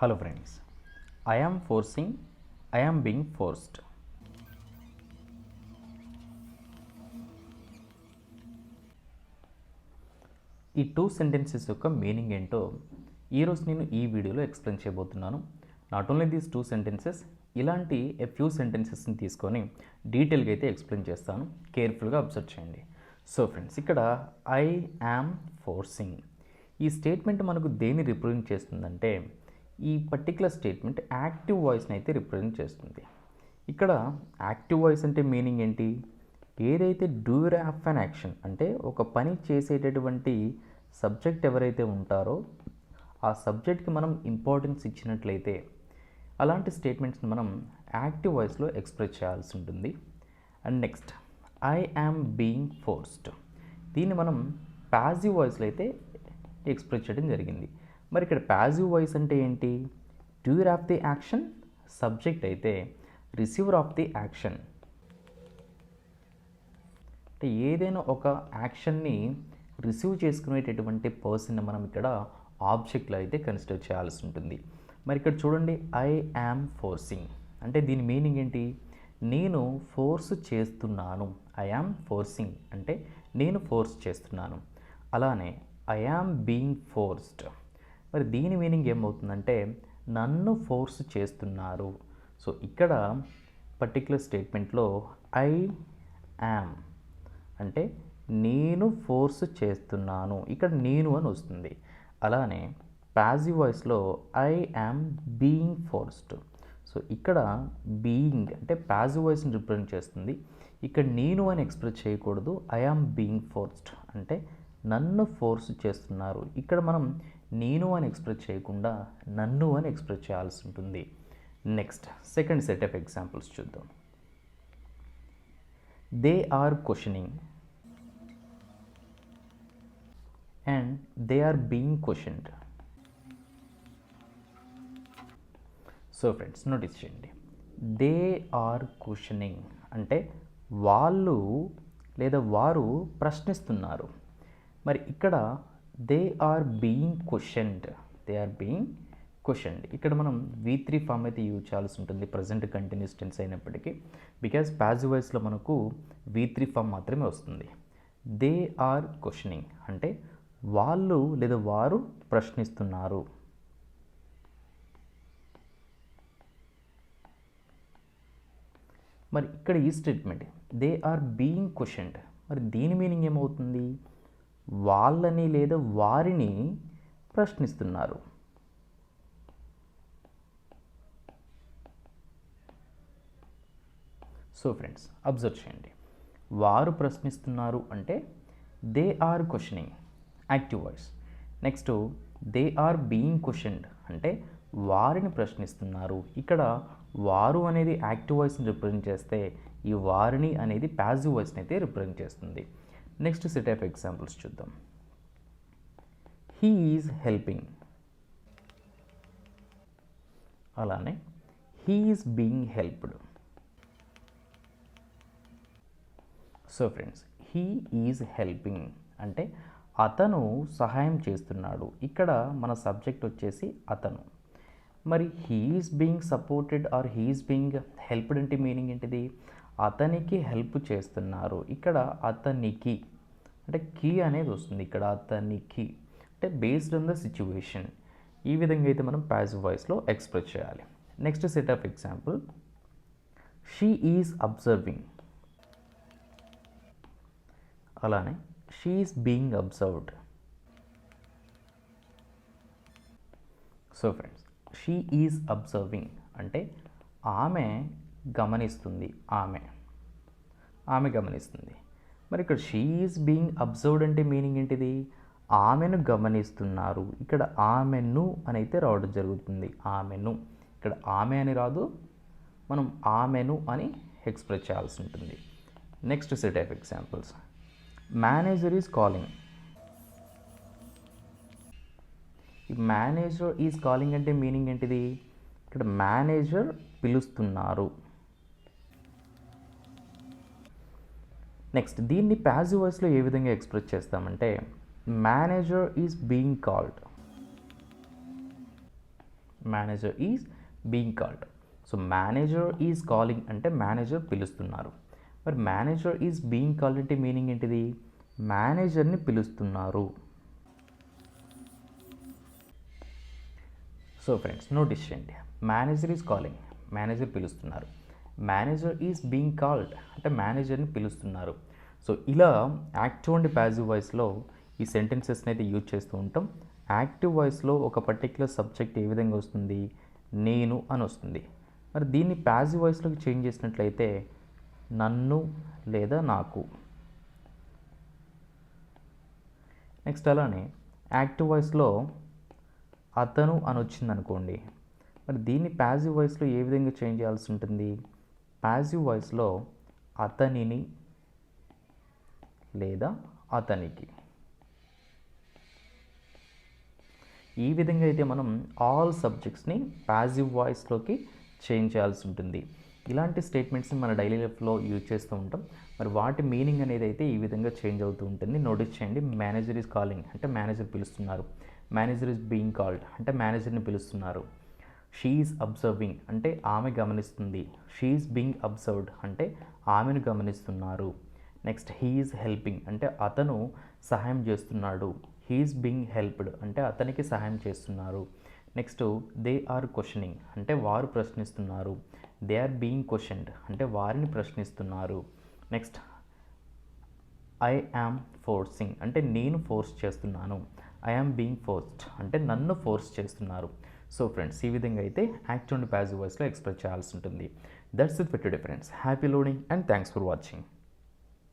Hello friends, I am forcing, I am being forced. ఈ two sentences యొక్క meaning ఏంటో ఈరోజు నేను ఈ వీడియోలో ఎక్స్ప్లెయిన్ చేయబోతున్నాను. Not only these two sentences, ఇలాంటి ఫ్యూ సెంటెన్సెస్ని తీసుకొని డీటెయిల్గా అయితే ఎక్స్ప్లెయిన్ చేస్తాను. కేర్ఫుల్గా అబ్జర్వ్ చేయండి. సో ఫ్రెండ్స్, ఇక్కడ ఐ యామ్ ఫోర్సింగ్ ఈ స్టేట్మెంట్ మనకు దేన్ని రిప్రజెంట్ చేస్తుందంటే, ఈ పర్టికులర్ స్టేట్మెంట్ యాక్టివ్ వాయిస్ని అయితే రిప్రజెంట్ చేస్తుంది. ఇక్కడ యాక్టివ్ వాయిస్ అంటే మీనింగ్ ఏంటి? ఏదైతే డూయర్ ఆఫ్ అన్ యాక్షన్ అంటే ఒక పని చేసేటటువంటి సబ్జెక్ట్ ఎవరైతే ఉంటారో ఆ సబ్జెక్ట్కి మనం ఇంపార్టెన్స్ ఇచ్చినట్లయితే అలాంటి స్టేట్మెంట్స్ని మనం యాక్టివ్ వాయిస్లో ఎక్స్ప్రెస్ చేయాల్సి ఉంటుంది. And next, I am being forced, దీన్ని మనం ప్యాసివ్ వాయిస్లో అయితే ఎక్స్ప్రెస్ చేయడం జరిగింది. మరి ఇక్కడ ప్యాసివ్ వాయిస్ అంటే ఏంటి? Doer of the action subject అయితే రిసీవర్ ఆఫ్ ది యాక్షన్, అంటే ఏదైనా ఒక యాక్షన్ని రిసీవ్ చేసుకునేటటువంటి పర్సన్ని మనం ఇక్కడ ఆబ్జెక్ట్లో అయితే కన్సిడర్ చేయాల్సి ఉంటుంది. మరి ఇక్కడ చూడండి, ఐ యామ్ ఫోర్సింగ్ అంటే దీని మీనింగ్ ఏంటి? నేను ఫోర్స్ చేస్తున్నాను. ఐ యామ్ ఫోర్సింగ్ అంటే నేను ఫోర్స్ చేస్తున్నాను. అలానే ఐ యామ్ బీయింగ్ ఫోర్స్డ్, మరి దీని మీనింగ్ ఏమవుతుందంటే నన్ను ఫోర్స్ చేస్తున్నారు. సో ఇక్కడ పర్టిక్యులర్ స్టేట్మెంట్లో ఐ యామ్ అంటే నేను ఫోర్స్ చేస్తున్నాను, ఇక్కడ నేను అని వస్తుంది. అలానే ప్యాసివ్ వాయిస్లో I am being forced, so ఇక్కడ బీయింగ్ అంటే ప్యాసివ్ వాయిస్ని రిప్రజెంట్ చేస్తుంది. ఇక్కడ నేను అని ఎక్స్ప్రెస్ చేయకూడదు. ఐ యామ్ బీయింగ్ ఫోర్స్డ్ అంటే నన్ను ఫోర్స్ చేస్తున్నారు. ఇక్కడ మనం నేను అని ఎక్స్ప్రెస్ చేయకుండా నన్ను అని ఎక్స్ప్రెస్ చేయాల్సి ఉంటుంది. Next, second set of examples చూద్దాం. They are questioning and they are being questioned. So friends, notice చేయండి, దే ఆర్ క్వశ్చనింగ్ అంటే వాళ్ళు లేదా వారు ప్రశ్నిస్తున్నారు. మరి ఇక్కడ they are being questioned, they are being questioned, ఇక్కడ మనం V3 ఫామ్ అయితే యూజ్ చేయాల్సి ఉంటుంది ప్రజెంట్ కంటిన్యూస్ టెన్స్ అయినప్పటికీ, బికాజ్ ప్యాసివ్ వాయిస్లో మనకు V3 ఫామ్ మాత్రమే వస్తుంది. దే ఆర్ క్వశ్చనింగ్ అంటే వాళ్ళు లేదా వారు ప్రశ్నిస్తున్నారు. మరి ఇక్కడ ఈ statement they are being questioned, మరి దీని మీనింగ్ ఏమవుతుంది? వాళ్ళని లేదా వారిని ప్రశ్నిస్తున్నారు. సో ఫ్రెండ్స్, అబ్జర్వ్ చేయండి, వారు ప్రశ్నిస్తున్నారు అంటే they are questioning active voice. Next, they are being questioned అంటే వారిని ప్రశ్నిస్తున్నారు. ఇక్కడ వారు అనేది యాక్టివ్ వాయిస్ని రిప్రజెంట్ చేస్తే ఈ వారిని అనేది ప్యాసివ్ వాయిస్ని అయితే రిప్రజెంట్ చేస్తుంది. నెక్స్ట్ సెట్ ఆఫ్ ఎగ్జాంపుల్స్ చూద్దాం. హీ ఈజ్ హెల్పింగ్, అలానే he is being helped. So friends, he is helping అంటే అతను సహాయం చేస్తున్నాడు. ఇక్కడ మన సబ్జెక్ట్ వచ్చేసి అతను. మరి he is being supported or he is being helped అంటే మీనింగ్ ఏంటిది? అతనికి హెల్ప్ చేస్తున్నారు. ఇక్కడ అతనికి అంటే కీ అనేది వస్తుంది. ఇక్కడ అతనికి అంటే బేస్డ్ ఆన్ ద సిచ్యువేషన్. ఈ విధంగా అయితే మనం ప్యాసివ్ వాయిస్లో ఎక్స్ప్రెస్ చేయాలి. Next set of example, she is observing, అలానే she is being observed. So friends, she is observing అంటే ఆమె గమనిస్తుంది, ఆమె గమనిస్తుంది. మరి ఇక్కడ షీ ఈజ్ బీయింగ్ అబ్జర్వ్డ్ అంటే మీనింగ్ ఏంటిది? ఆమెను గమనిస్తున్నారు. ఇక్కడ ఆమెను అని అయితే రావడం జరుగుతుంది. ఆమెను, ఇక్కడ ఆమె అని రాదు, మనం ఆమెను అని ఎక్స్ప్రెస్ చేయాల్సి ఉంటుంది. Next set of examples, manager is calling. ఈ మేనేజర్ ఈజ్ కాలింగ్ అంటే మీనింగ్ ఏంటిది? ఇక్కడ మేనేజర్ పిలుస్తున్నారు. నెక్స్ట్, దీన్ని ప్యాసివ్ వాయిస్లో ఏ విధంగా ఎక్స్ప్రెస్ చేస్తామంటే manager is being called. Manager is being called. So manager is calling అంటే మేనేజర్ పిలుస్తున్నారు. మరి మేనేజర్ ఈజ్ బీయింగ్ కాల్డ్ అంటే మీనింగ్ ఏంటిది? మేనేజర్ని పిలుస్తున్నారు. సో ఫ్రెండ్స్ నోటీస్ చేయండి, మేనేజర్ ఈజ్ కాలింగ్, మేనేజర్ పిలుస్తున్నారు. మేనేజర్ ఈజ్ బీయింగ్ కాల్డ్ అంటే మేనేజర్ని పిలుస్తున్నారు. సో ఇలా యాక్టివ్ అండ్ ప్యాసివ్ వాయిస్లో ఈ సెంటెన్సెస్ని అయితే యూజ్ చేస్తూ ఉంటాం. యాక్టివ్ వాయిస్లో ఒక పర్టిక్యులర్ సబ్జెక్ట్ ఏ విధంగా వస్తుంది? నేను అని వస్తుంది. మరి దీన్ని ప్యాసివ్ వాయిస్లోకి చేంజ్ చేసినట్లయితే నన్ను లేదా నాకు. నెక్స్ట్ అలానే యాక్టివ్ వాయిస్లో అతను అని వచ్చింది అనుకోండి, మరి దీన్ని ప్యాసివ్ వాయిస్లో ఏ విధంగా చేంజ్ చేయాల్సి ఉంటుంది? ప్యాసివ్ వాయిస్లో అతనిని లేదా అతనికి. ఈ విధంగా అయితే మనం ఆల్ సబ్జెక్ట్స్ని ప్యాసివ్ వాయిస్లోకి చేంజ్ చేయాల్సి ఉంటుంది. ఇలాంటి స్టేట్మెంట్స్ని మన డైలీ లైఫ్లో యూజ్ చేస్తూ ఉంటాం. మరి వాటి మీనింగ్ అనేది అయితే ఈ విధంగా చేంజ్ అవుతూ ఉంటుంది. నోటీస్ చేయండి, మేనేజర్ ఈజ్ కాలింగ్ అంటే మేనేజర్ పిలుస్తున్నారు. మేనేజర్ ఈజ్ బీయింగ్ కాల్డ్ అంటే మేనేజర్ని పిలుస్తున్నారు. షీ ఈజ్ అబ్జర్వింగ్ అంటే ఆమె గమనిస్తుంది. షీ ఈజ్ బీయింగ్ అబ్జర్వ్డ్ అంటే ఆమెను గమనిస్తున్నారు. నెక్స్ట్ హీ ఈజ్ హెల్పింగ్ అంటే అతను సహాయం చేస్తున్నాడు. హీ ఈజ్ బీయింగ్ హెల్ప్డ్ అంటే అతనికి సహాయం చేస్తున్నారు. నెక్స్ట్ దే ఆర్ క్వశ్చనింగ్ అంటే వారు ప్రశ్నిస్తున్నారు. దే ఆర్ బీయింగ్ క్వశ్చన్డ్ అంటే వారిని ప్రశ్నిస్తున్నారు. నెక్స్ట్ ఐ యామ్ ఫోర్సింగ్ అంటే నేను ఫోర్స్ చేస్తున్నాను. ఐ యామ్ బీయింగ్ ఫోర్స్డ్ అంటే నన్ను ఫోర్స్ చేస్తున్నారు. సో ఫ్రెండ్స్ ఈ విధంగా అయితే యాక్టివ్ అండ్ ప్యాసివ్ వాయిస్లో ఎక్స్ప్రెస్ చేయాల్సి ఉంటుంది. That's it for today friends. Happy loading and thanks for watching.